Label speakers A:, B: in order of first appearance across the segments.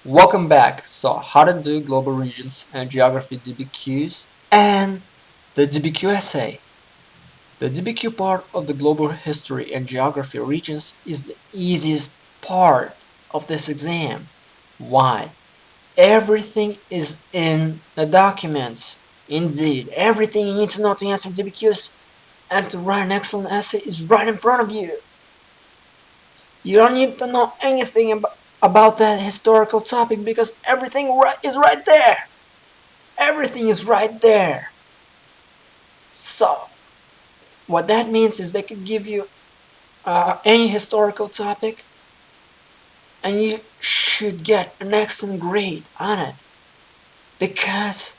A: Welcome back. So how to do Global Regions and Geography DBQs and the DBQ Essay. The DBQ part of the Global History and Geography regions is the easiest part of this exam. Why? Everything is in the documents. Indeed, everything you need to know to answer DBQs and to write an excellent essay is right in front of you. You don't need to know anything about that historical topic because everything is right there. Everything is right there. So, what that means is they could give you any historical topic and you should get an excellent grade on it because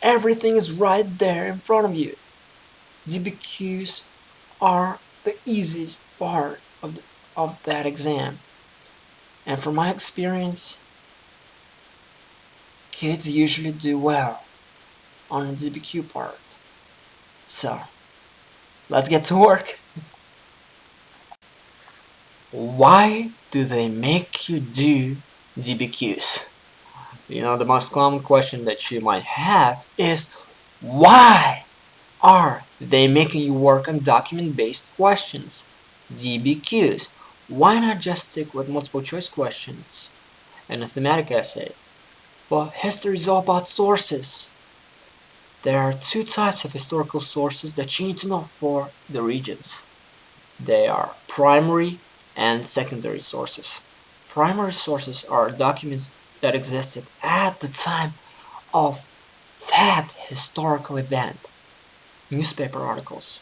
A: everything is right there in front of you. DBQs are the easiest part of that exam. And from my experience, kids usually do well on the DBQ part. So, let's get to work. Why do they make you do DBQs? You know, the most common question that you might have is, why are they making you work on document-based questions, DBQs? Why not just stick with multiple choice questions and a thematic essay? Well, history is all about sources. There are two types of historical sources that you need to know for the regions. They are primary and secondary sources. Primary sources are documents that existed at the time of that historical event. Newspaper articles,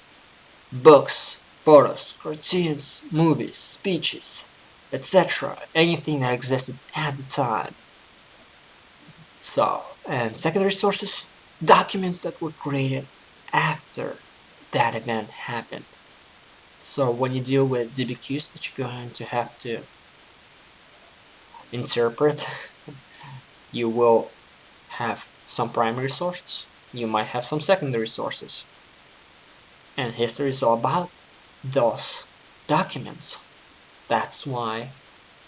A: books, photos, cartoons, movies, speeches, etc. Anything that existed at the time. So, and secondary sources, documents that were created after that event happened. So when you deal with DBQs that you're going to have to interpret, you will have some primary sources, you might have some secondary sources. And history is all about those documents. That's why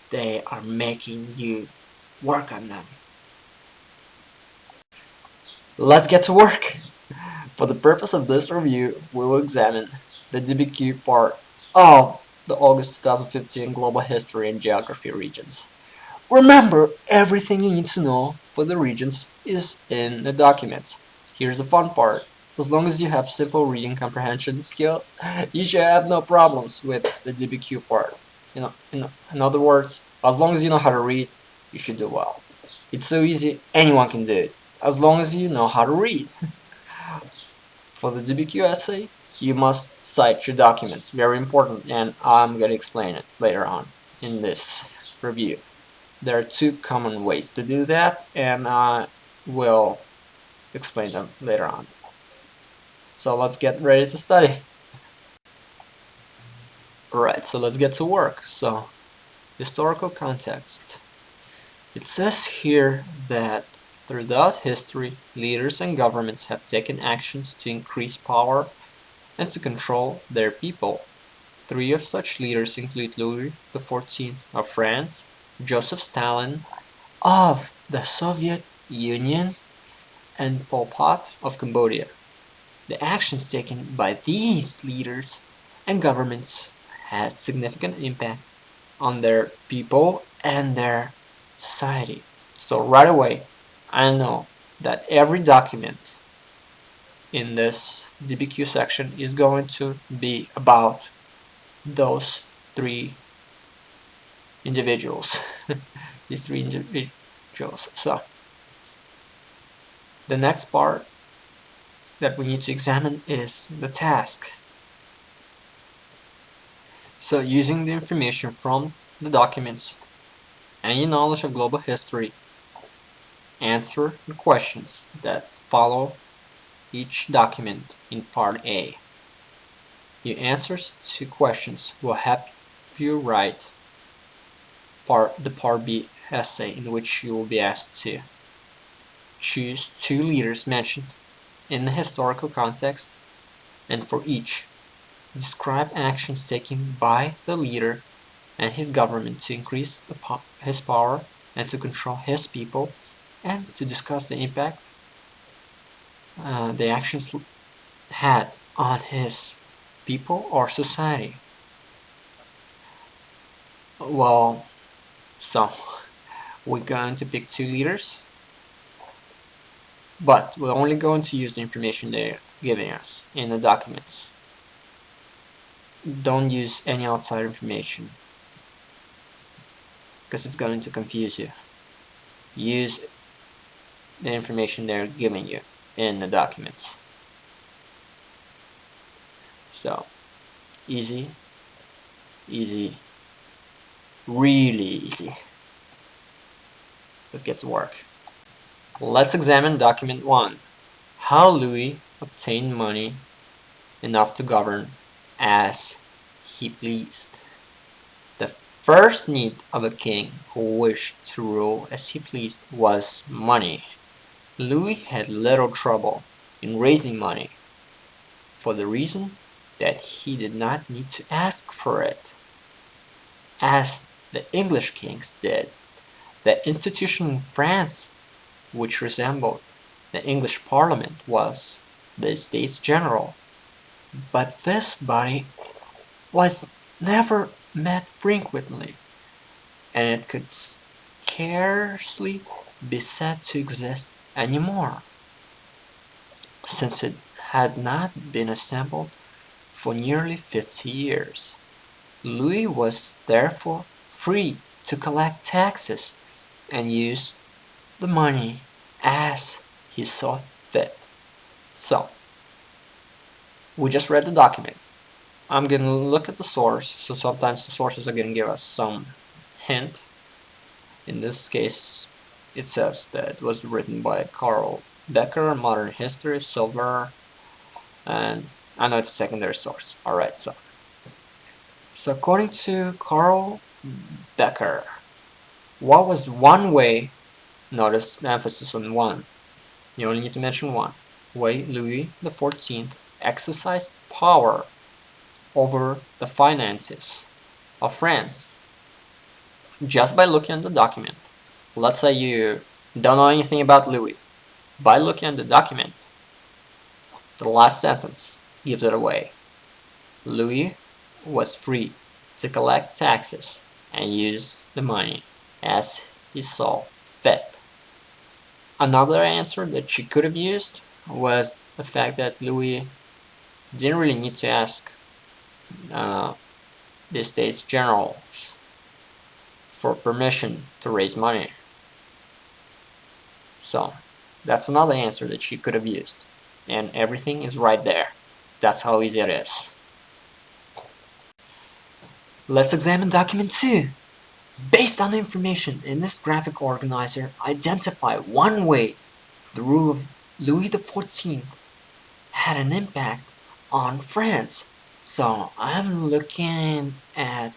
A: they are making you work on them. Let's get to work. For the purpose of this review, we will examine the DBQ part of the August 2015 Global History and Geography regions. Remember, everything you need to know for the regions is in the documents. Here's the fun part. As long as you have simple reading comprehension skills, you should have no problems with the DBQ part. In other words, as long as you know how to read, you should do well. It's so easy, anyone can do it, as long as you know how to read. For the DBQ essay, you must cite your documents, very important, and I'm going to explain it later on in this review. There are two common ways to do that, and I will explain them later on. So let's get ready to study. Alright, so let's get to work. So, historical context. It says here that throughout history, leaders and governments have taken actions to increase power and to control their people. Three of such leaders include Louis XIV of France, Joseph Stalin of the Soviet Union, and Pol Pot of Cambodia. The actions taken by these leaders and governments had significant impact on their people and their society. So right away, I know that every document in this DBQ section is going to be about those three individuals. These three individuals. So the next part that we need to examine is the task. So using the information from the documents and your knowledge of global history, answer the questions that follow each document in Part A. Your answers to questions will help you write the Part B essay, in which you will be asked to choose two leaders mentioned in the historical context, and for each, describe actions taken by the leader and his government to increase his power and to control his people, and to discuss the impact the actions had on his people or society. Well, so we're going to pick 2 leaders, but we're only going to use the information they're giving us in the documents. Don't use any outside information, because it's going to confuse you. Use the information they're giving you in the documents. So, easy, easy, really easy. Let's get to work. Let's examine document 1. How Louis obtained money enough to govern as he pleased. The first need of a king who wished to rule as he pleased was money. Louis had little trouble in raising money, for the reason that he did not need to ask for it, as the English kings did. The institution in France which resembled the English Parliament was the States General, but this body was never met frequently, and it could scarcely be said to exist anymore, since it had not been assembled for nearly 50 years. Louis was therefore free to collect taxes and use the money as he saw fit. So, we just read the document. I'm going to look at the source, so sometimes the sources are going to give us some hint. In this case, it says that it was written by Carl Becker, Modern History, Silver, and I know it's a secondary source. Alright, so according to Carl Becker, what was one way, notice the emphasis on one, you only need to mention one, way Louis XIV exercised power over the finances of France? Just by looking at the document. Let's say you don't know anything about Louis. By looking at the document, the last sentence gives it away. Louis was free to collect taxes and use the money as he saw fit. Another answer that she could have used was the fact that Louis didn't really need to ask the States General for permission to raise money. So that's another answer that she could have used, and everything is right there. That's how easy it is. Let's examine document 2. Based on the information in this graphic organizer, identify one way the rule of Louis XIV had an impact on France. So I'm looking at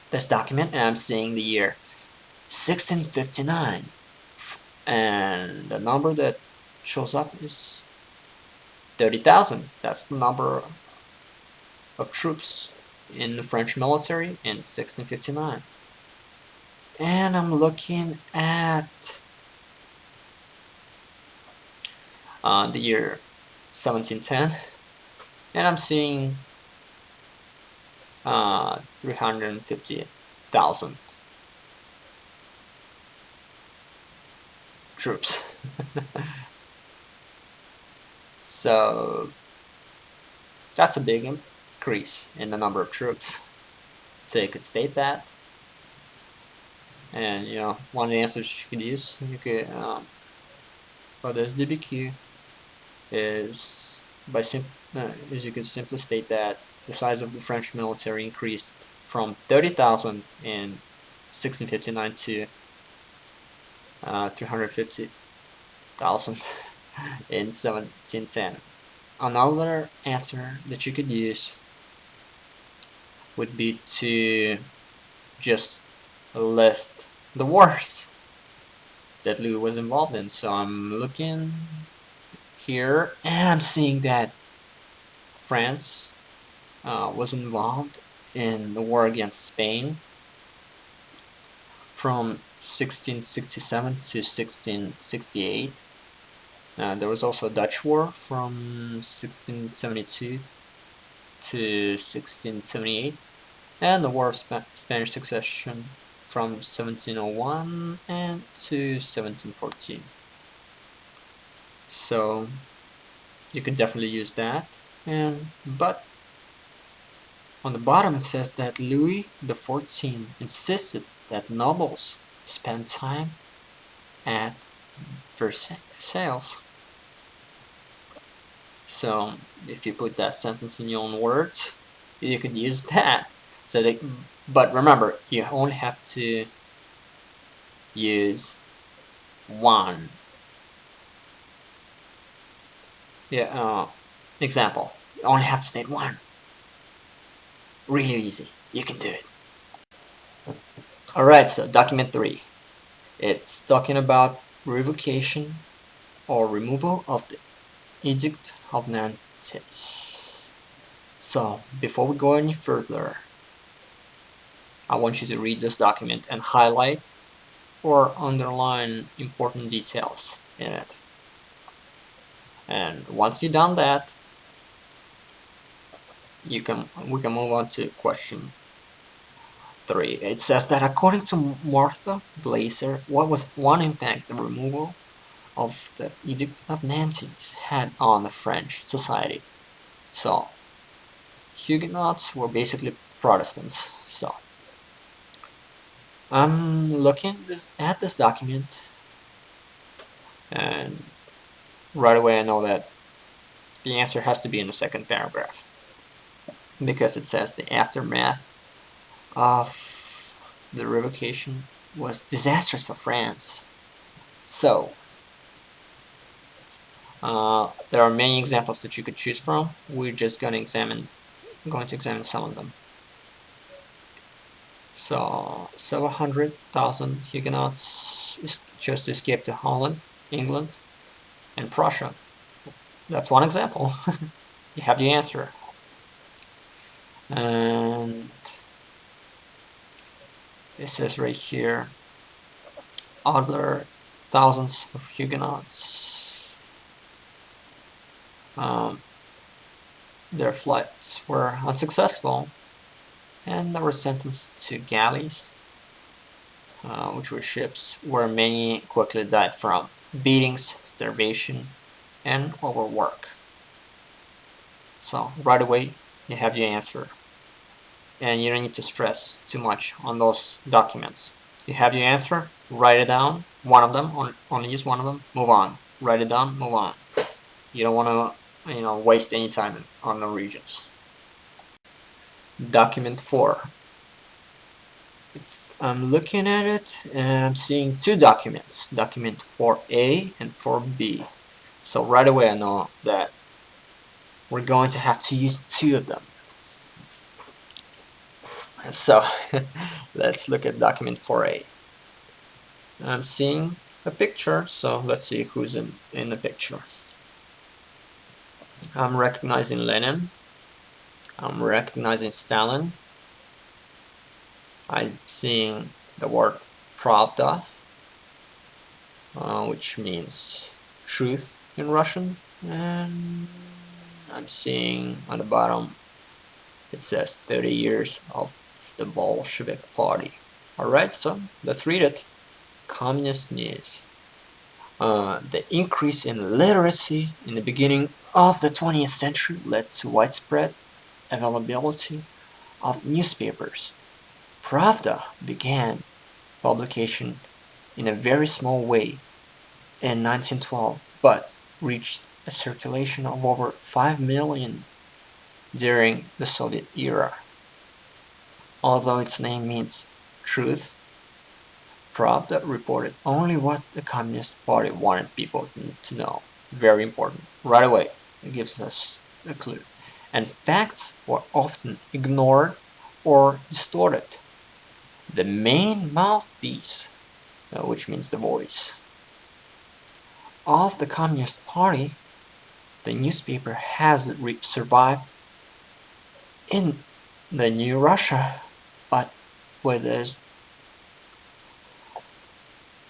A: this document and I'm seeing the year 1659, and the number that shows up is 30,000. That's the number of troops in the French military in 1659. And I'm looking at the year 1710, and I'm seeing 350,000 troops. So that's a big increase in the number of troops. So you could state that. And one of the answers you could use, for this DBQ is you could simply state that the size of the French military increased from 30,000 in 1659 to 350,000 in 1710. Another answer that you could use would be to just list the wars that Louis was involved in. So I'm looking here and I'm seeing that France was involved in the war against Spain from 1667 to 1668. There was also a Dutch War from 1672 to 1678, and the War of Spanish Succession from 1701 and to 1714. So you could definitely use that. But on the bottom it says that Louis XIV insisted that nobles spend time at Versailles. So if you put that sentence in your own words, you could use that. But remember, you only have to use one. Example. You only have to state one. Really easy. You can do it. Alright, so document 3. It's talking about revocation or removal of the Edict of Nantes. So, before we go any further, I want you to read this document and highlight or underline important details in it. And once you've done that, we can move on to question 3. It says that according to Martha Blazer, what was one impact the removal of the Edict of Nantes had on the French society? So, Huguenots were basically Protestants. So, I'm looking at this document, and right away I know that the answer has to be in the second paragraph, because it says the aftermath of the revocation was disastrous for France. So, there are many examples that you could choose from. We're just going to examine some of them. So, several hundred thousand Huguenots chose to escape to Holland, England, and Prussia. That's one example. You have the answer. And it says right here, other thousands of Huguenots, their flights were unsuccessful, and they were sentenced to galleys, which were ships where many quickly died from beatings, starvation, and overwork. So right away you have your answer, and you don't need to stress too much on those documents. You have your answer, write it down, one of them, only use one of them, move on. Write it down, move on. You don't want to waste any time on the regions. Document 4. I'm looking at it and I'm seeing two documents, document 4A and 4B. So right away I know that we're going to have to use two of them. So let's look at document 4A. I'm seeing a picture, so let's see who's in the picture. I'm recognizing Lenin. I'm recognizing Stalin. I'm seeing the word Pravda, which means truth in Russian, and I'm seeing on the bottom it says 30 years of the Bolshevik Party. Alright, so let's read it. Communist news. The increase in literacy in the beginning of the 20th century led to widespread availability of newspapers. Pravda began publication in a very small way in 1912, but reached a circulation of over 5 million during the Soviet era. Although its name means truth, Pravda reported only what the Communist Party wanted people to know. Very important. Right away, it gives us a clue. And facts were often ignored or distorted. The main mouthpiece, which means the voice, of the Communist Party, the newspaper has survived in the new Russia, but with its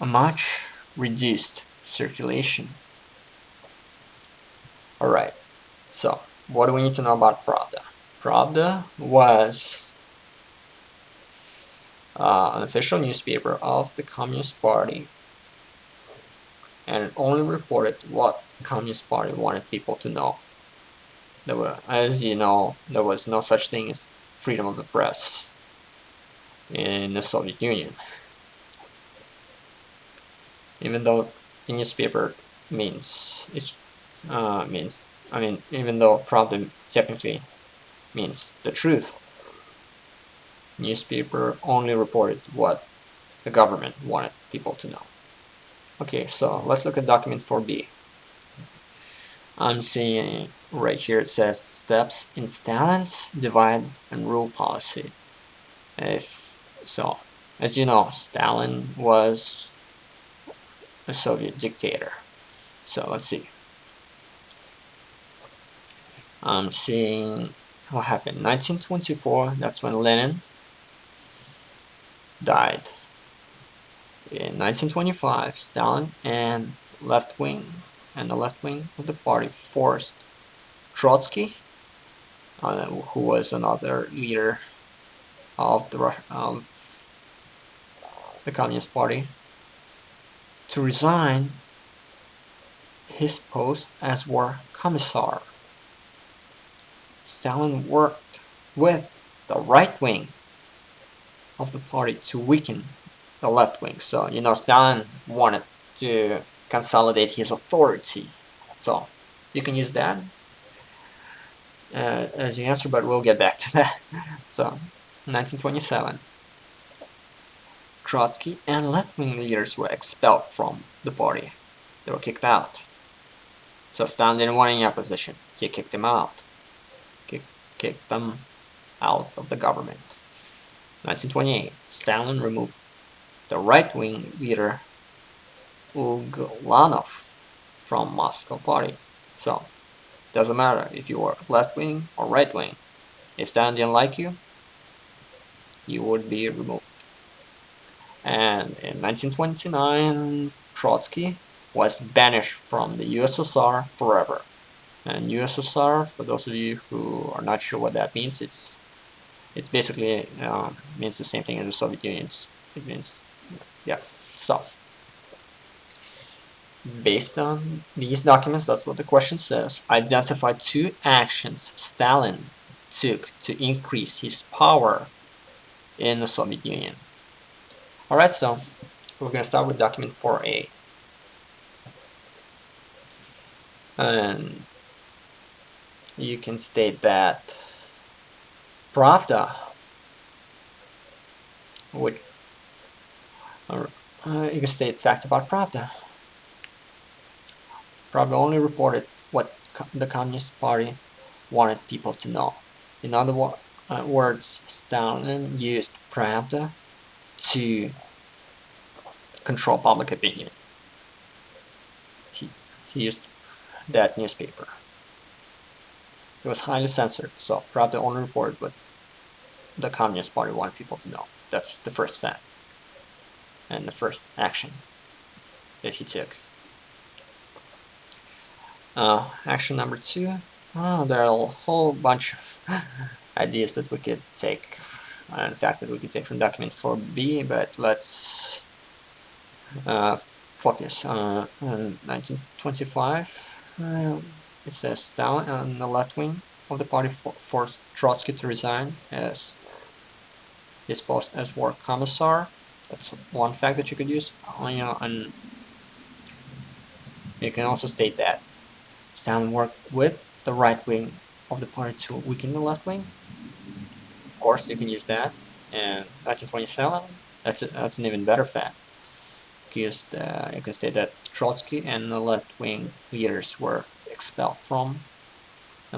A: a much reduced circulation. Alright, so what do we need to know about Pravda? Pravda was an official newspaper of the Communist Party, and it only reported what the Communist Party wanted people to know. As you know, there was no such thing as freedom of the press in the Soviet Union. Even though the newspaper even though Pravda technically means the truth, newspaper only reported what the government wanted people to know. Okay, so let's look at document 4B. I'm seeing right here it says steps in Stalin's divide and rule policy. So, as you know, Stalin was a Soviet dictator. So let's see. I'm seeing what happened. 1924, that's when Lenin died. In 1925, Stalin and the left wing of the party forced Trotsky, who was another leader of the Communist Party, to resign his post as war commissar. Stalin worked with the right wing of the party to weaken the left wing. So, you know, Stalin wanted to consolidate his authority. So, you can use that as your answer, but we'll get back to that. So, 1927, Trotsky and left-wing leaders were expelled from the party. They were kicked out. So Stalin didn't want any opposition. He kicked them out. Kicked them out of the government. 1928, Stalin removed the right-wing leader Uglanov from Moscow party. So, doesn't matter if you were left-wing or right-wing. If Stalin didn't like you, you would be removed. And in 1929, Trotsky was banished from the USSR forever. And USSR, for those of you who are not sure what that means, it's basically means the same thing as the Soviet Union. It means, yeah. So, based on these documents, that's what the question says. Identify 2 actions Stalin took to increase his power in the Soviet Union. Alright, so we're going to start with document 4A. And you can state that Pravda, you can state facts about Pravda. Pravda only reported what the Communist Party wanted people to know. In other words, Stalin used Pravda to control public opinion. He used that newspaper. It was highly censored, so Pravda only reported what the Communist Party wanted people to know. That's the first fact and the first action that he took. Action number 2. There are a whole bunch of ideas that we could take, in fact, that we could take from document 4B, but let's focus on 1925. It says Stalin and the left wing of the party forced Trotsky to resign as his post as war commissar. That's one fact that you could use. And you can also state that Stalin worked with the right wing of the party to weaken the left wing. Of course, you can use that. And 1927, that's an even better fact. Because you can state that Trotsky and the left-wing leaders were expelled from the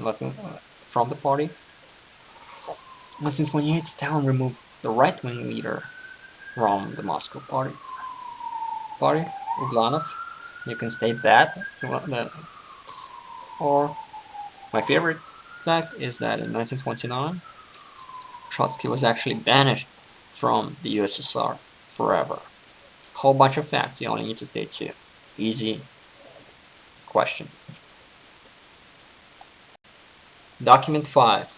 A: party. 1928, Stalin removed the right-wing leader from the Moscow party, Uglanov. You can state that. Or my favorite fact is that in 1929, Trotsky was actually banished from the USSR forever. Whole bunch of facts, you only need to say 2. Easy question. Document 5.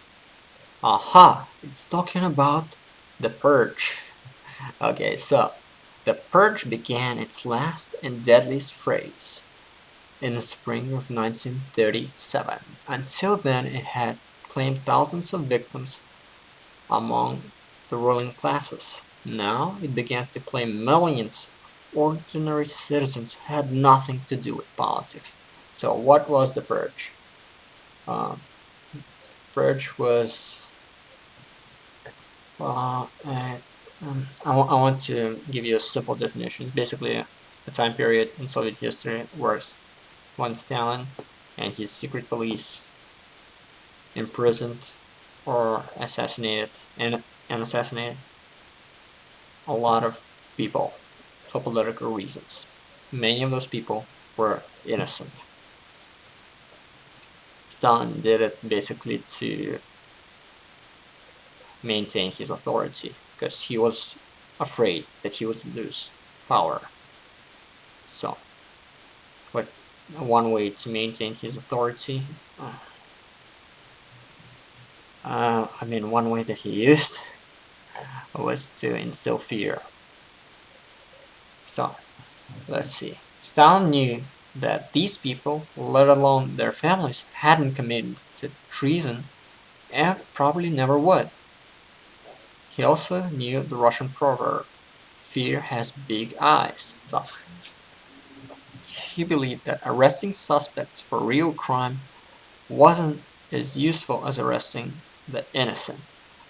A: Aha! It's talking about the Purge. Okay, so the Purge began its last and deadliest phase in the spring of 1937. Until then, it had claimed thousands of victims among the ruling classes. Now it began to claim millions of ordinary citizens who had nothing to do with politics. So what was the Purge? Purge was I want to give you a simple definition. It's basically a time period in Soviet history where when Stalin and his secret police imprisoned or assassinated and assassinated a lot of people for political reasons. Many of those people were innocent. Stalin did it basically to maintain his authority because he was afraid that he would lose power. So, but one way to maintain his authority, one way that he used was to instill fear. So, let's see. Stalin knew that these people, let alone their families, hadn't committed treason and probably never would. He also knew the Russian proverb, fear has big eyes. So, he believed that arresting suspects for real crime wasn't as useful as arresting the innocent.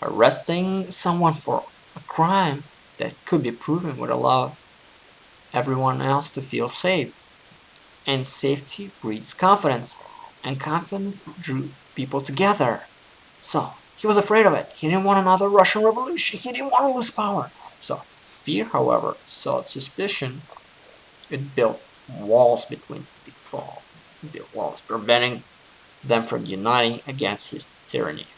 A: Arresting someone for a crime that could be proven would allow everyone else to feel safe. And safety breeds confidence, and confidence drew people together. So, he was afraid of it. He didn't want another Russian revolution. He didn't want to lose power. So, fear, however, sought suspicion. It built walls between people. It built walls, preventing them from uniting against his tyranny.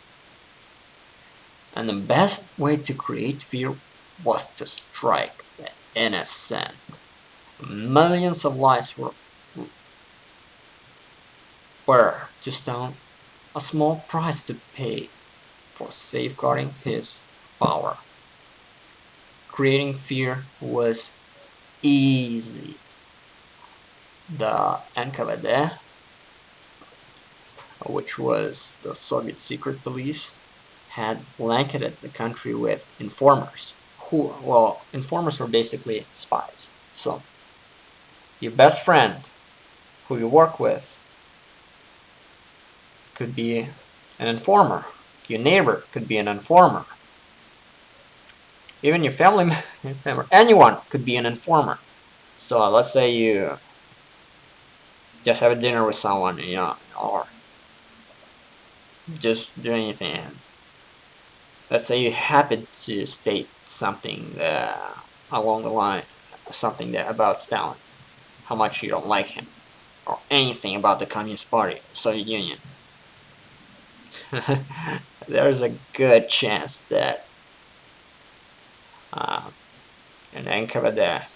A: And the best way to create fear was to strike the innocent. Millions of lives were just a small price to pay for safeguarding his power. Creating fear was easy. The NKVD, which was the Soviet secret police, had blanketed the country with informers. Informers were basically spies. So, your best friend, who you work with, could be an informer. Your neighbor could be an informer. Even your family member, anyone could be an informer. So let's say you just have a dinner with someone, or just do anything. Let's say you happen to state something along the line, something about Stalin, how much you don't like him, or anything about the Communist Party, Soviet Union. There's a good chance that an NKVD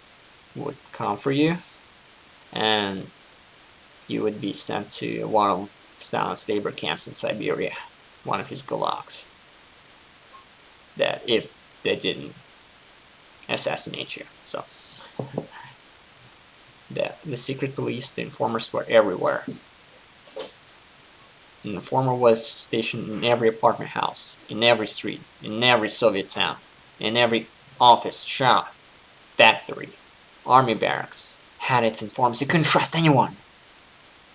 A: would come for you, and you would be sent to one of Stalin's labor camps in Siberia, one of his gulags. That if they didn't assassinate you. So, the secret police, the informers were everywhere. An informer was stationed in every apartment house, in every street, in every Soviet town, in every office, shop, factory, army barracks, had its informers. You couldn't trust anyone.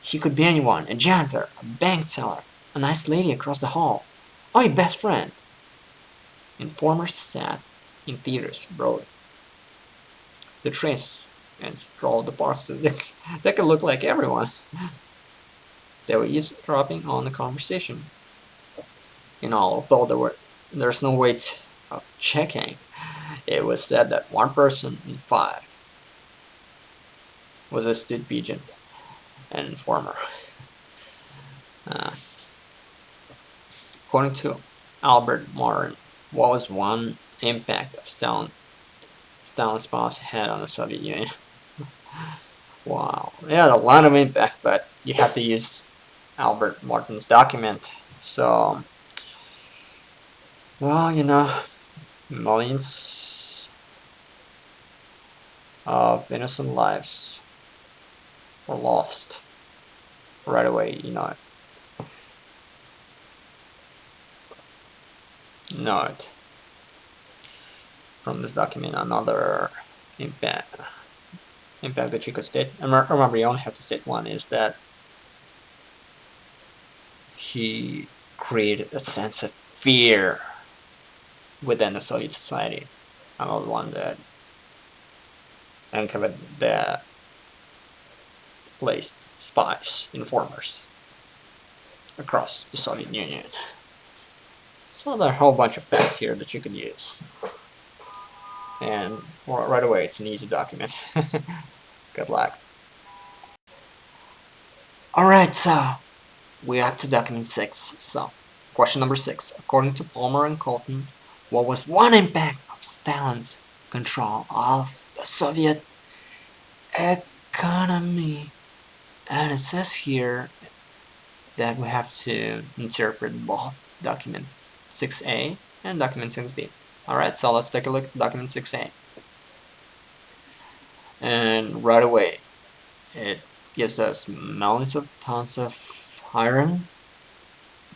A: He could be anyone, a janitor, a bank teller, a nice lady across the hall, or your best friend. Informers sat in theaters, bro. The trains and strolled the parts. They could look like everyone. They were eavesdropping on the conversation. Although there's no way of checking, it was said that 1 person in 5 was a state agent and informer. According to Albert Morin, what was one impact of Stalin's Stalin's policy had on the Soviet Union. Wow, it had a lot of impact, but you have to use Albert Martin's document. So, well, millions of innocent lives were lost right away. Know it from this document. Another impact that you could state. Remember, you only have to state one. Is that he created a sense of fear within the Soviet society. Another one that uncovered that placed spies, informers across the Soviet Union. So there are a whole bunch of facts here that you could use. And right away, it's an easy document. Good luck. Alright, so we are up to document 6. So, question number 6. According to Palmer and Colton, what was one impact of Stalin's control of the Soviet economy? And it says here that we have to interpret both document 6A and document 6B. Alright, so let's take a look at document 6A. And right away, it gives us millions of tons of iron,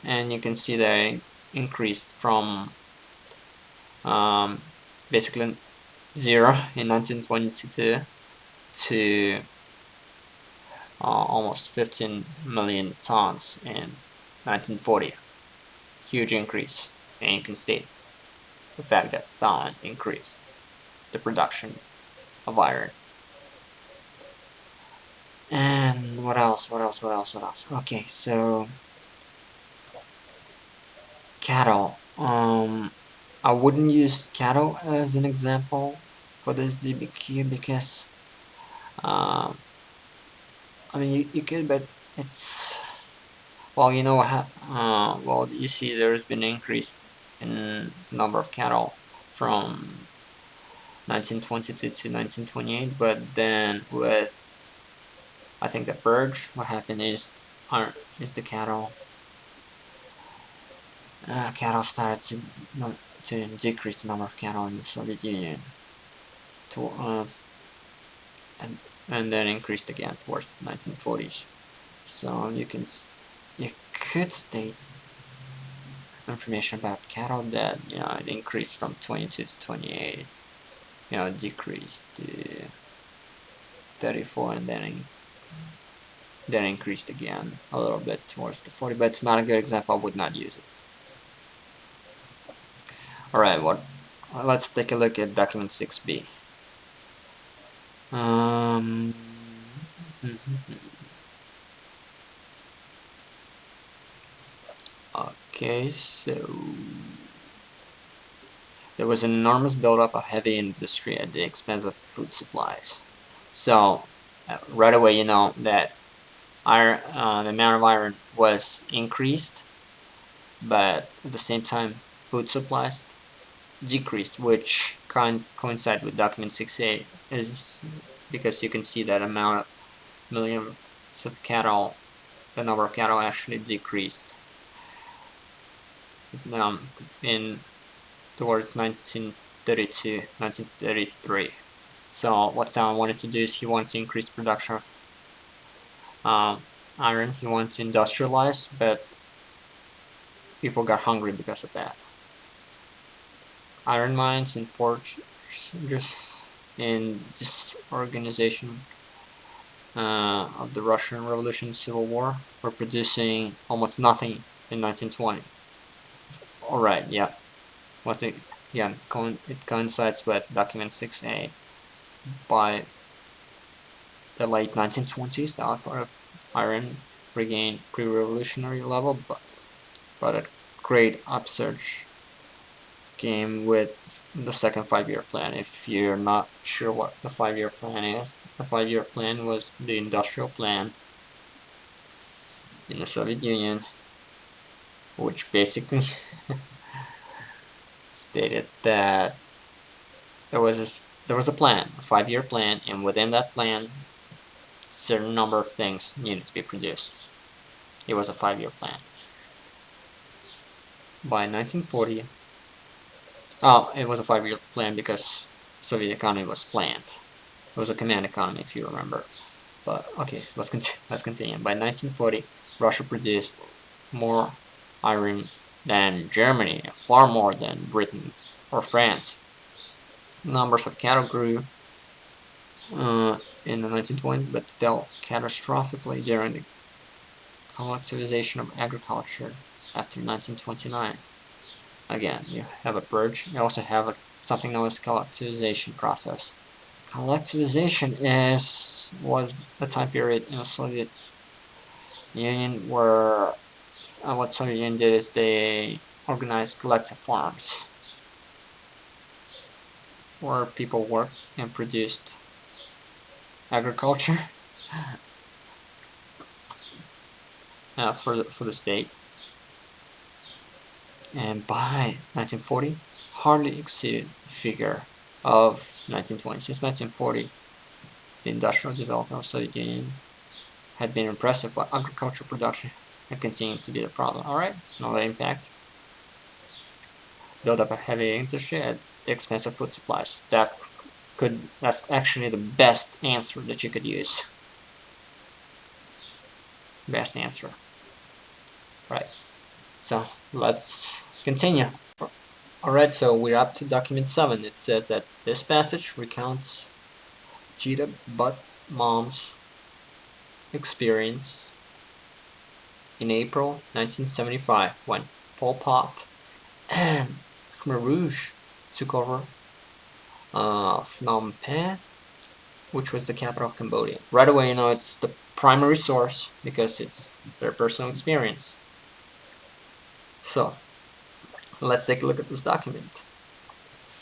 A: and you can see they increased from basically 0 in 1922 to almost 15 million tons in 1940. Huge increase, and you can state the fact that Stalin increased the production of iron. And what else? Okay, so cattle. I wouldn't use cattle as an example for this DBQ because, I mean, you could, but it's, well, well, you see there's been an increase in number of cattle from 1922 to 1928, but then with, I think, the Purge, what happened is the cattle started to decrease the number of cattle in the Soviet Union, and then increased again towards the 1940s. So you could state information about cattle that it increased from 22 to 28, decreased to 34, and then increased again a little bit towards the 40. But it's not a good example. I would not use it. Alright, let's take a look at document 6B. Okay, so there was an enormous buildup of heavy industry at the expense of food supplies. So right away, you know that the amount of iron was increased, but at the same time, food supplies decreased, which coincides with document 6A, is because you can see that amount of millions of cattle, the number of cattle actually decreased in towards 1932, 1933. So what Stalin wanted to do is he wanted to increase production of iron. He wanted to industrialize, but people got hungry because of that. Iron mines and Purge, in this organization of the Russian Revolution Civil War, were producing almost nothing in 1920. Alright, yeah. It coincides with document 6A. By the late 1920s, the output of iron regained pre-revolutionary level, but a great upsurge came with the second 5-year plan. If you're not sure what the 5-year plan is, the 5-year plan was the industrial plan in the Soviet Union, which basically stated that there was this there was a plan, a 5-year plan, and within that plan, certain number of things needed to be produced. It was a 5-year plan. By 1940, it was a 5-year plan because Soviet economy was planned. It was a command economy, if you remember. But okay, let's continue. By 1940, Russia produced more iron than Germany, far more than Britain or France. Numbers of cattle grew in the 1920s, but fell catastrophically during the collectivization of agriculture after 1929. Again, you have a purge. You also have something known as collectivization process. Collectivization was a time period in the Soviet Union where what Soviet Union did is they organized collective farms where people worked and produced agriculture for the state. And by 1940, hardly exceeded the figure of 1920. Since 1940, the industrial development of the Soviet Union had been impressive, but agricultural production had continued to be the problem. Alright, no impact. Build up a heavy industry at the expense of food supplies. That's actually the best answer that you could use. Best answer. Right. So let's continue. Alright, so we're up to document 7. It says that this passage recounts Cheetah Butt Mom's experience in April 1975 when Pol Pot and Khmer Rouge took over Phnom Penh, which was the capital of Cambodia. Right away, you know, it's the primary source because it's their personal experience. So, let's take a look at this document.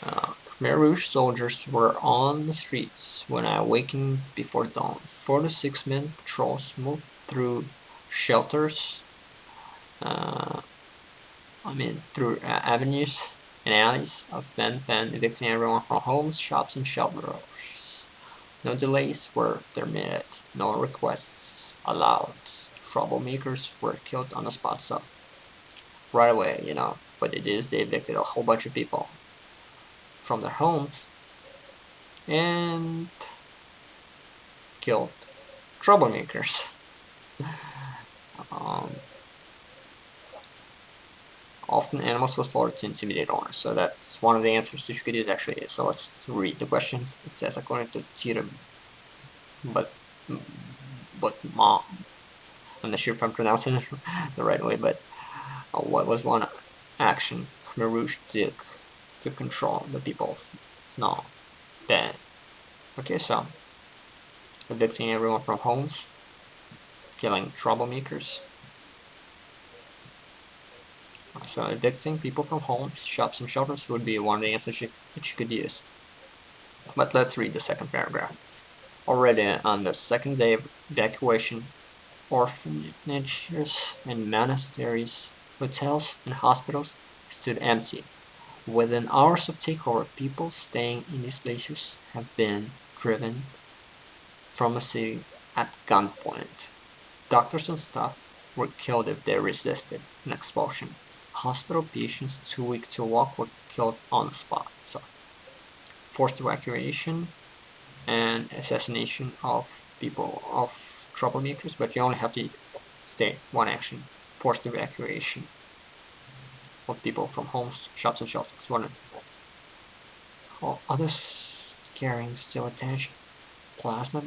A: Khmer Rouge soldiers were on the streets when I awakened before dawn. 4 to 6 men patrols moved through shelters, through avenues and alleys of Phnom Penh, evicting everyone from homes, shops, and shelters. No delays were permitted, no requests allowed. Troublemakers were killed on the spot. So, right away, you know, what they did is they evicted a whole bunch of people from their homes and killed troublemakers. Often animals were slaughtered to intimidate owners, so that's one of the answers that you could use actually. So let's read the question. It says, according to Cheetah but Mom, I'm not sure if I'm pronouncing it the right way, but what was one action Khmer Rouge took to control the people? No, then. Okay, so evicting everyone from homes, killing troublemakers. So evicting people from homes, shops, and shelters would be one of the answers that you could use. But let's read the second paragraph. Already on the second day of evacuation, orphanages and monasteries, hotels, and hospitals stood empty. Within hours of takeover, people staying in these places have been driven from a city at gunpoint. Doctors and staff were killed if they resisted an expulsion. Hospital patients too weak to walk were killed on the spot. So, forced evacuation and assassination of people, of troublemakers, but you only have to state one action: forced evacuation of people from homes, shops, and shelters. Others carrying still attention. Plasma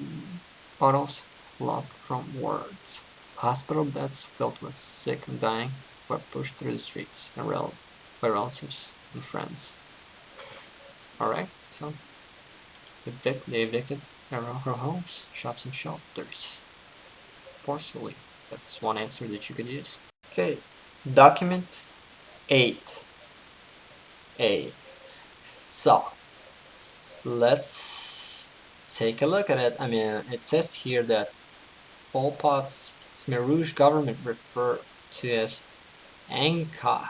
A: bottles locked from wards. Hospital beds filled with sick and dying were pushed through the streets and by relatives and friends. Alright, so they evicted everyone from homes, shops, and shelters. Forcefully. That's one answer that you could use. Okay, document 8. So, let's take a look at it. I mean, it says here that Pol Pot's Khmer Rouge government, referred to as Angkor,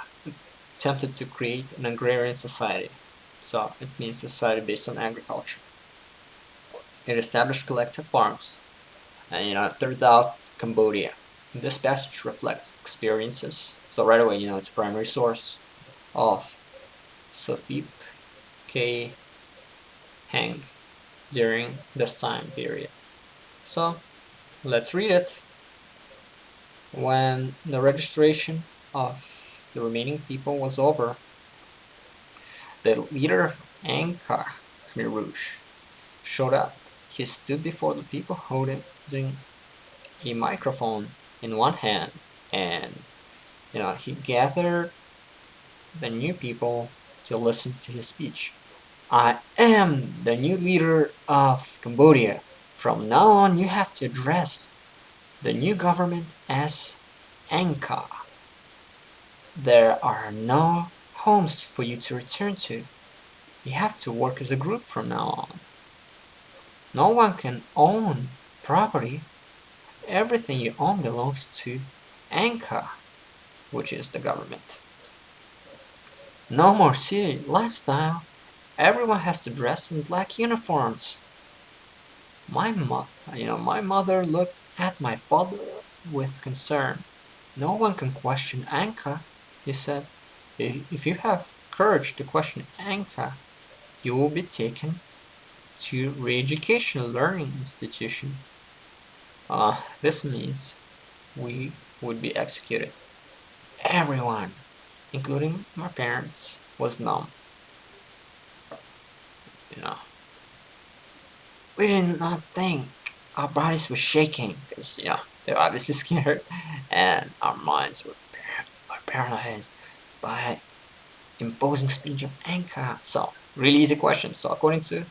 A: attempted to create an agrarian society So it means a society based on agriculture. It established collective farms, and throughout Cambodia. This passage reflects experiences. So right away, it's a primary source of Sophip K. Hang during this time period. So let's read it. When the registration of the remaining people was over, the leader of Angkar, Khmer Rouge, showed up. He stood before the people holding a microphone in one hand, and he gathered the new people to listen to his speech. I am the new leader of Cambodia. From now on, you have to address the new government as Angkar. There are no homes for you to return to. You have to work as a group from now on. No one can own property. Everything you own belongs to Angkar, which is the government. No more city lifestyle. Everyone has to dress in black uniforms. My mother looked at my father with concern. No one can question Angkar, he said. If you have courage to question Angkar, you will be taken to re-education learning institution. This means we would be executed. Everyone, including my parents, was numb. You know, we did not think our bodies were shaking because they're obviously scared, and our minds were paralyzed by imposing speech of Angkar. So really easy question. So according to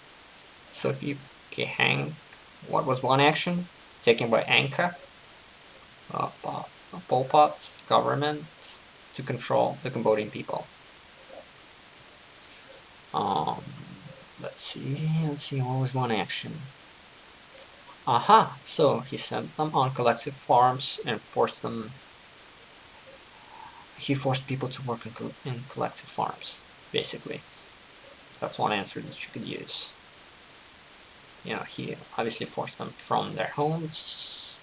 A: Sophie Kehang, what was one action taken by Angkar, Pol Pot's government, to control the Cambodian people? Let's see, what was one action? Aha! So he sent them on collective farms and he forced people to work in collective farms, basically. That's one answer that you could use. He obviously forced them from their homes,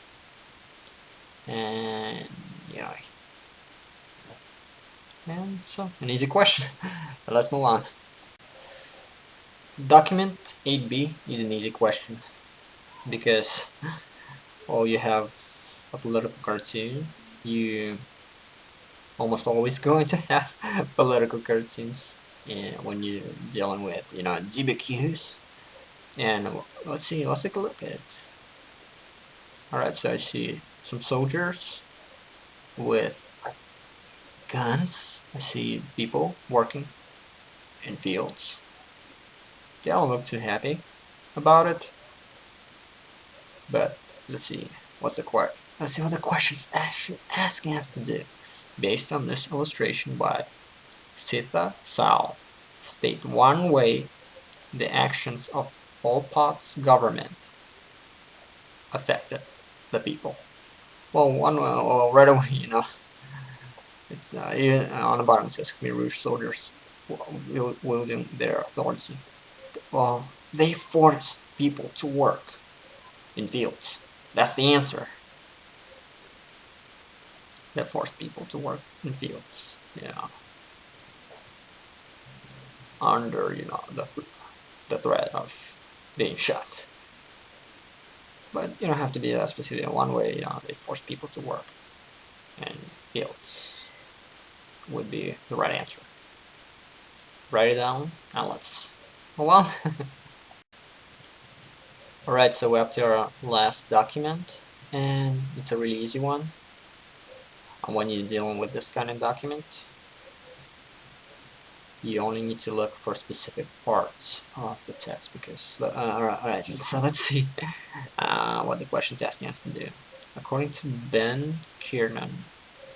A: and and so an easy question. Let's move on. Document 8B is an easy question because you have a political cartoon. You almost always going to have political cartoons when you're dealing with DBQs. And let's take a look at it. Alright, so I see some soldiers with guns. I see people working in fields. They don't look too happy about it. But let's see what the question's actually asking us to do. Based on this illustration by Sita Sao, state one way the actions of Pol Pot's government affected the people. Well, right away, it's on the bottom it says Khmer Rouge soldiers wielding their authority. Well, they forced people to work in fields. That's the answer. They forced people to work in fields. Under the threat of being shot. But you don't have to be that specific in one way. They force people to work, and fields would be the right answer. Write it down and let's move on. Alright, so we're up to our last document, and it's a really easy one. And when you're dealing with this kind of document, you only need to look for specific parts of the text because, alright, so let's see what the question's asking us to do. According to Ben Kiernan,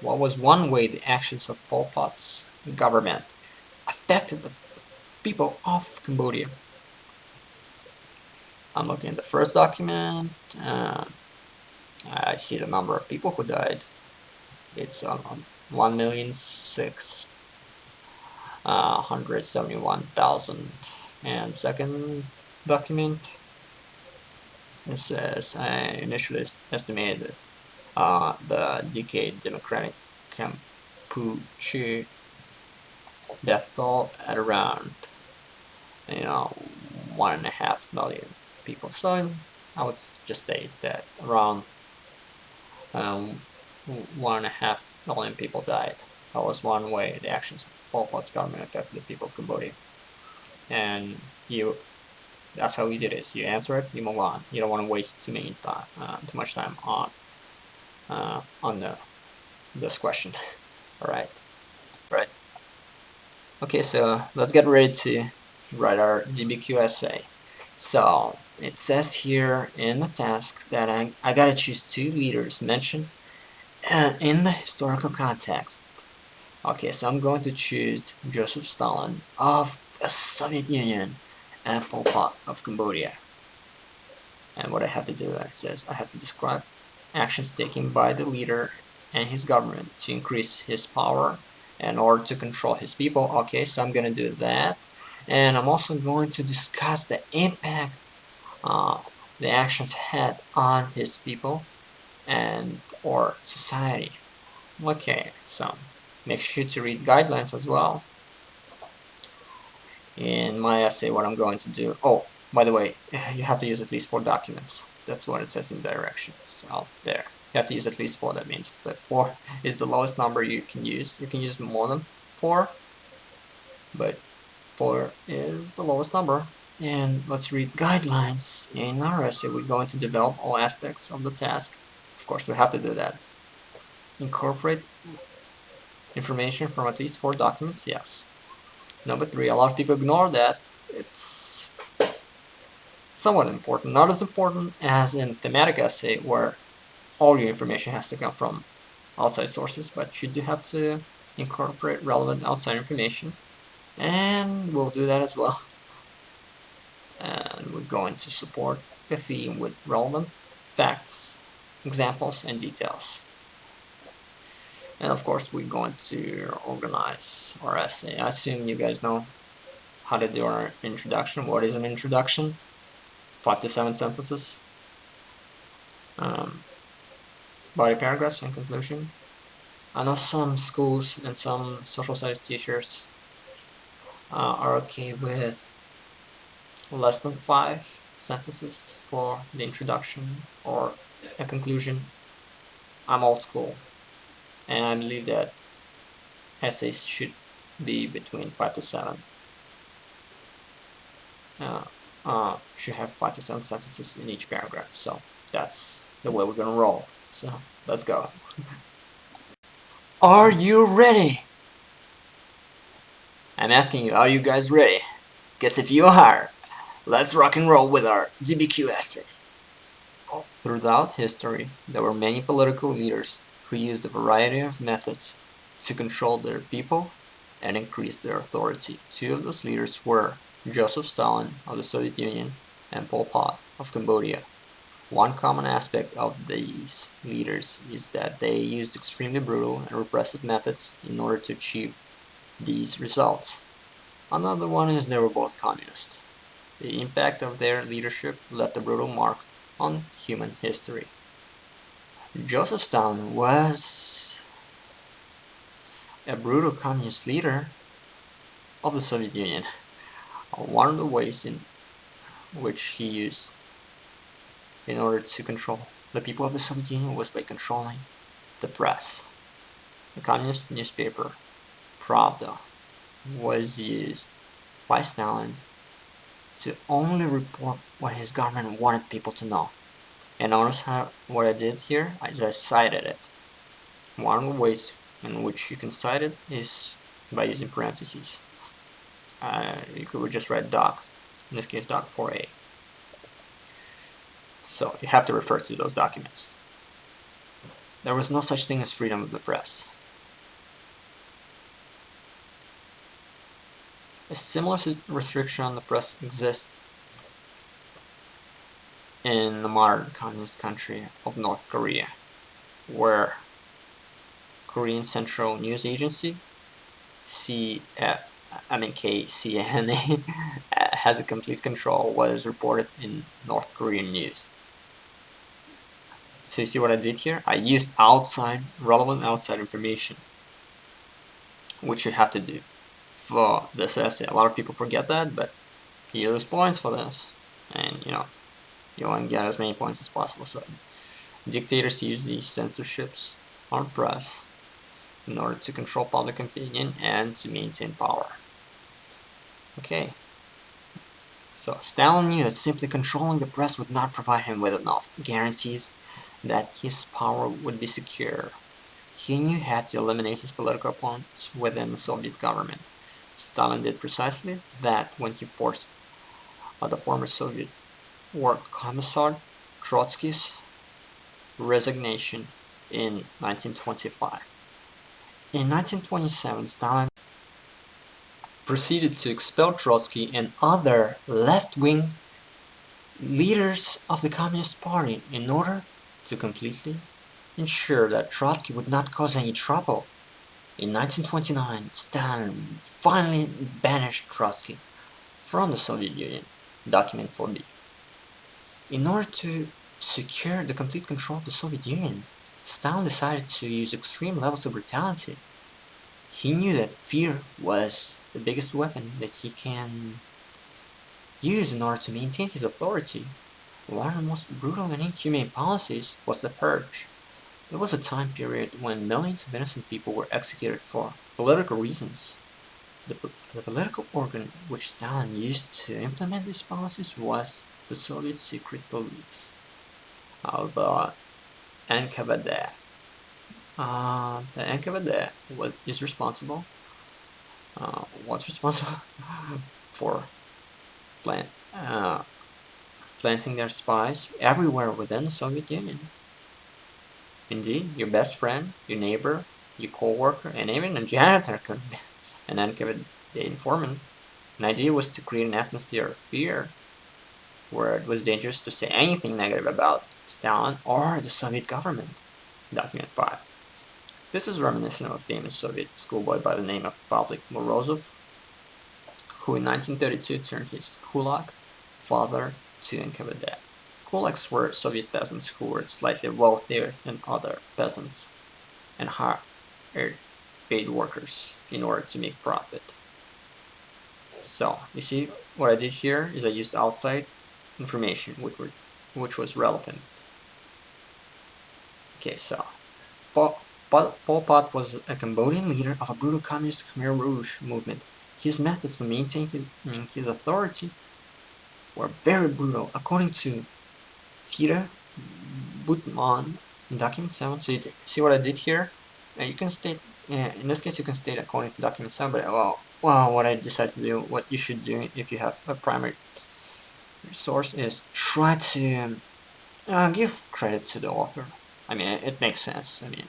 A: what was one way the actions of Pol Pot's government affected the people of Cambodia? I'm looking at the first document. I see the number of people who died. It's 1,006,000. 171,000. And second document, it says I initially estimated the decade Democratic Cambodia death toll at around 1.5 million people. So I would just state that around um, 1.5 million people died. That was one way the actions of Pol Pot's government affected the people of Cambodia. And that's how easy it is. You answer it, you move on. You don't want to waste too much time on this question. All right. Right. Okay, so let's get ready to write our DBQ essay. So it says here in the task that I gotta choose two leaders mentioned in the historical context. Okay, so I'm going to choose Joseph Stalin of the Soviet Union and Pol Pot of Cambodia. And what I have to do, it says I have to describe actions taken by the leader and his government to increase his power in order to control his people. Okay, so I'm going to do that. And I'm also going to discuss the impact the actions had on his people and or society. Okay, so make sure to read guidelines as well. In my essay, what I'm going to do, oh, by the way, you have to use at least 4 documents. That's what it says in directions out there. You have to use at least 4. That means that 4 is the lowest number you can use. You can use more than 4, but 4 is the lowest number. And let's read guidelines. In our essay, we're going to develop all aspects of the task. Of course, we have to do that. Incorporate information from at least 4 documents, yes. Number 3, a lot of people ignore that. It's somewhat important, not as important as in thematic essay where all your information has to come from outside sources, but you do have to incorporate relevant outside information, and we'll do that as well. And we're going to support the theme with relevant facts, examples, and details. And of course, we're going to organize our essay. I assume you guys know how to do our introduction. What is an introduction? 5 to 7 sentences. Body paragraphs and conclusion. I know some schools and some social studies teachers are okay with less than 5 sentences for the introduction or a conclusion. I'm old school, and I believe that essays should be between 5 to 7. Should have 5 to 7 sentences in each paragraph. So that's the way we're gonna roll. So let's go. Are you ready? I'm asking you, are you guys ready? Guess if you are, let's rock and roll with our DBQ essay. Throughout history, there were many political leaders who used a variety of methods to control their people and increase their authority. 2 of those leaders were Joseph Stalin of the Soviet Union and Pol Pot of Cambodia. One common aspect of these leaders is that they used extremely brutal and repressive methods in order to achieve these results. Another one is they were both communist. The impact of their leadership left a brutal mark on human history. Joseph Stalin was a brutal communist leader of the Soviet Union. One of the ways in which he used in order to control the people of the Soviet Union was by controlling the press. The communist newspaper Pravda was used by Stalin to only report what his government wanted people to know. And notice what I did here? I just cited it. One of the ways in which you can cite it is by using parentheses. You could just write doc, in this case doc 4a. So you have to refer to those documents. There was no such thing as freedom of the press. A similar restriction on the press exists in the modern communist country of North Korea, where Korean Central News Agency, KCNA has a complete control was reported in North Korean news. So you see what I did here? I used relevant outside information, which you have to do for this essay. A lot of people forget that, but you lose points for this, and you want to get as many points as possible. So dictators use these censorships on press in order to control public opinion and to maintain power. Okay. So Stalin knew that simply controlling the press would not provide him with enough guarantees that his power would be secure. He knew he had to eliminate his political opponents within the Soviet government. Stalin did precisely that when he forced the former Soviet War Commissar Trotsky's resignation in 1925. In 1927, Stalin proceeded to expel Trotsky and other left-wing leaders of the Communist Party in order to completely ensure that Trotsky would not cause any trouble. In 1929, Stalin finally banished Trotsky from the Soviet Union. Document 4B. In order to secure the complete control of the Soviet Union, Stalin decided to use extreme levels of brutality. He knew that fear was the biggest weapon that he can use in order to maintain his authority. One of the most brutal and inhumane policies was the Purge. It was a time period when millions of innocent people were executed for political reasons. The political organ which Stalin used to implement these policies was the Soviet secret police, the NKVD. The NKVD was responsible for planting their spies everywhere within the Soviet Union. Indeed, your best friend, your neighbor, your co-worker, and even a janitor could be an NKVD informant. An idea was to create an atmosphere of fear where it was dangerous to say anything negative about Stalin or the Soviet government. Document 5. This is reminiscent of a famous Soviet schoolboy by the name of Pavlik Morozov, who in 1932 turned his kulak father to NKVD. Kulaks were Soviet peasants who were slightly wealthier than other peasants and hired paid workers in order to make profit. So, you see, what I did here is I used outside information which was relevant. Okay, so Pol Pot was a Cambodian leader of a brutal communist Khmer Rouge movement. His methods for maintaining his authority were very brutal. According to Tira Butman in document 7, so you see what I did here? You can state, in this case you can state according to document 7, but well, what I decided to do, what you should do if you have a primary source is try to give credit to the author. I mean, it makes sense. I mean,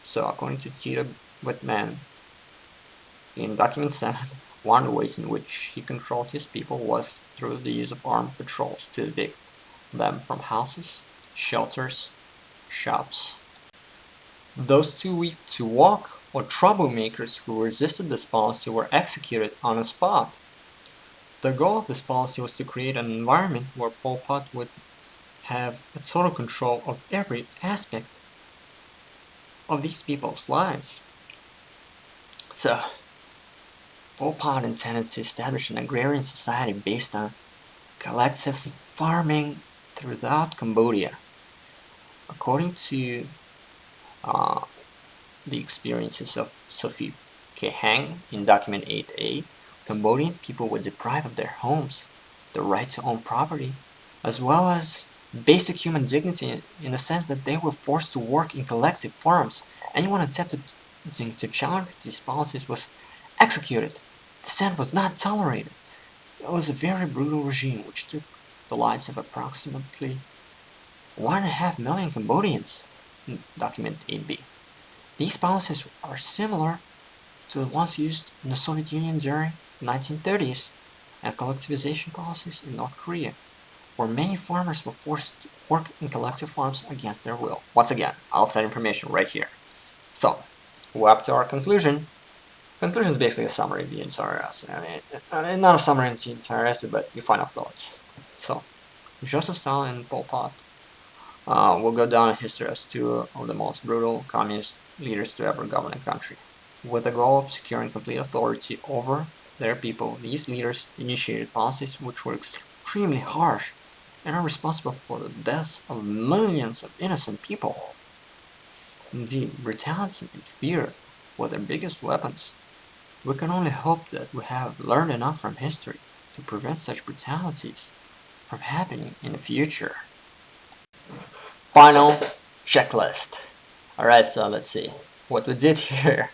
A: so according to Tira Butman in document 7, one of the ways in which he controlled his people was through the use of armed patrols to evict them from houses, shelters, shops. Those too weak to walk or troublemakers who resisted this policy were executed on the spot. The goal of this policy was to create an environment where Pol Pot would have a total control of every aspect of these people's lives. So, Pol Pot intended to establish an agrarian society based on collective farming throughout Cambodia. According to the experiences of Sophie K. Hang in document 8A, Cambodian people were deprived of their homes, the right to own property, as well as basic human dignity in the sense that they were forced to work in collective farms. Anyone attempted to challenge these policies was executed. Dissent was not tolerated. It was a very brutal regime which took the lives of approximately 1.5 million Cambodians. Document 8B. These policies are similar to the ones used in the Soviet Union during the 1930s and collectivization policies in North Korea, where many farmers were forced to work in collective farms against their will. Once again, outside information right here. So, we're up to our conclusion. Conclusion is basically a summary of the entire essay. I mean, not a summary of the entire essay, but your final thoughts. So, Joseph Stalin and Pol Pot will go down in history as two of the most brutal communist leaders to ever govern a country. With the goal of securing complete authority over their people, these leaders initiated policies which were extremely harsh and are responsible for the deaths of millions of innocent people. Indeed, brutality and fear were their biggest weapons. We can only hope that we have learned enough from history to prevent such brutalities from happening in the future. Final checklist. Alright, so let's see what we did here.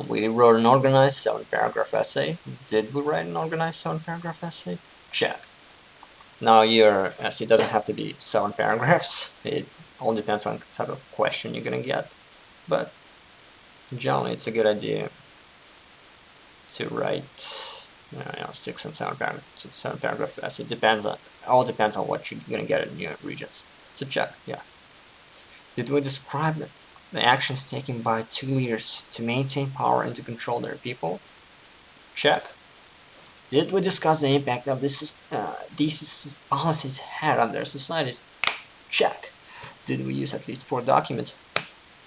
A: We wrote an organized 7-paragraph essay. Did we write an organized 7-paragraph essay? Check. Now your essay doesn't have to be 7 paragraphs. It all depends on the type of question you're gonna get. But generally it's a good idea to write 6 and 7 paragraphs, 7 paragraphs essay. All depends on what you're gonna get in your regents. So check, yeah. Did we describe the actions taken by two leaders to maintain power and to control their people? Check. Did we discuss the impact of these policies had on their societies? Check. Did we use at least 4 documents?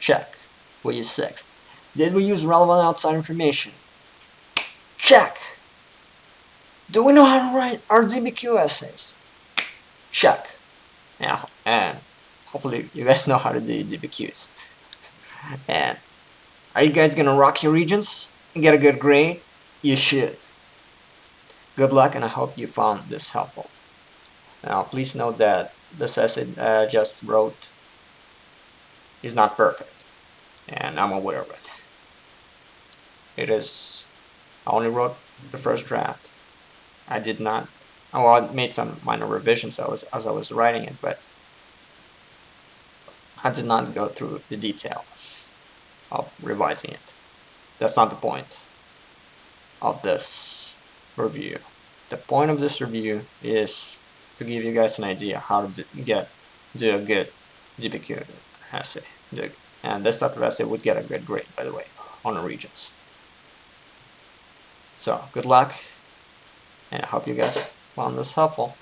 A: Check. We used 6. Did we use relevant outside information? Check. Do we know how to write our DBQ essays? Check. Yeah, and hopefully you guys know how to do DBQs. And are you guys gonna rock your regents and get a good grade? You should. Good luck, and I hope you found this helpful. Now, please note that this essay I just wrote is not perfect, and I'm aware of it. I only wrote the first draft. I made some minor revisions as I was writing it, but I did not go through the details of revising it. That's not the point of this review. The point of this review is to give you guys an idea how to do a good DBQ essay. And this type of essay would get a good grade, by the way, on the regents. So, good luck, and I hope you guys found this helpful.